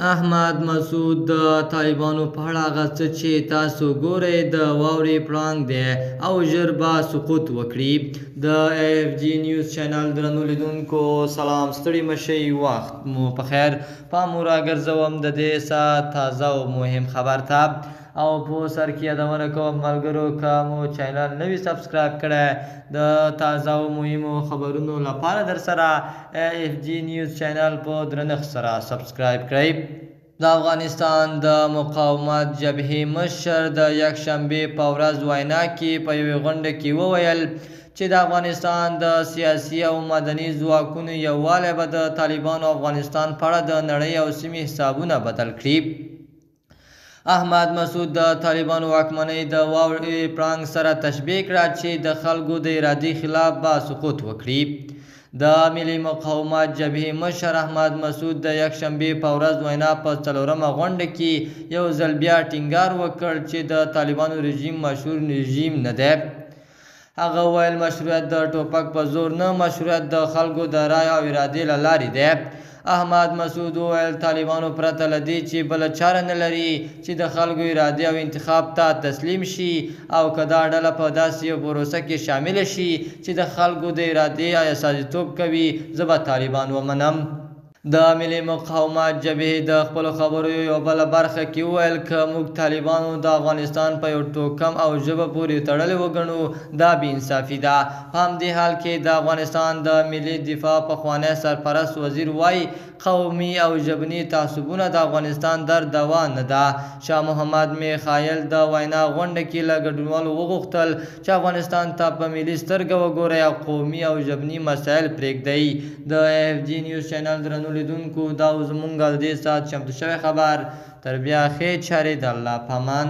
احمد مسعود د طالبانو په اړه هغه څه چې تاسو ګورئ د واورې پړانګ دی او ژر به سقوط وکړي. د AFG نیوز چینل درنو لیدونکو سلام، ستړي مشئ، وخت مو په خیر. پام مو راګرځوم د دې ساعت تازه او مهم خبر ته او په سر کې یادونه کوم ملګرو که مو چینل نوي سبسکرایب کړی د تازه او مهمو خبرونو لپاره در سره AFG نیوز چینل په درنښت سره سبسکرایب کړئ. د افغانستان د مقاومت جبهې مشر د یکشنبې په ورځ وینا کې په یوې غونډه کې وویل چې د افغانستان د سیاسي او مدني ځواکونو یووالی به د طالبانو افغانستان په اړه د نړۍ او سیمې حسابونه بدل کړي. احمد مسعود د طالبانو واکمنۍ د واورې پړانګ سره تشبیه کړه چې د خلکو د ارادې خلاف به سقوط وکړي. د ملي مقاومت جبهې مشر احمد مسعود د یکشنبې په ورځ وینا په 4مه غونډه کې یو ځل بیا ټینګار وکړ چې د طالبانو رژیم مشهور رژیم نه دی. هغه وویل مشروعیت د ټوپک په زور نه، مشروعیت د خلکو د رای او ارادې له لارې دی. احمد مسعود وویل طالبانو پرته له دې چې بله چاره نه لري چې د خلکو ارادې او انتخاب ته تسلیم شي، او که دا ډله په داسې یو پروسه کې شامله شي چې د خلکو د ارادې استازیتوب کوي، زه به طالبان ومنم. د ملي مقاومت جبهې د خپلو خبرو یو بله برخه کې وویل که موږ طالبانو د افغانستان په یو توکم او ژبه پورې تړلی وګڼو دا بې انصافي ده. په همدې حال کې د افغانستان د ملي دفاع پخوانی سرپرست وزیر وایي قومي او ژبني تعصبونه د افغانستان در دوا نه ده. شاه محمد میخایل د وینا غونډه کې له ګډونوالو وغوښتل چې افغانستان ته په ملي سترګه وګورئ او قومي او ژبني مسایل پرېږدئ. د AFG نیوز چینل درنو لیدونکو دا زمونږ د دې ساعت چمتو شوی خبر. تر بیا ښې چارې د الله په امان.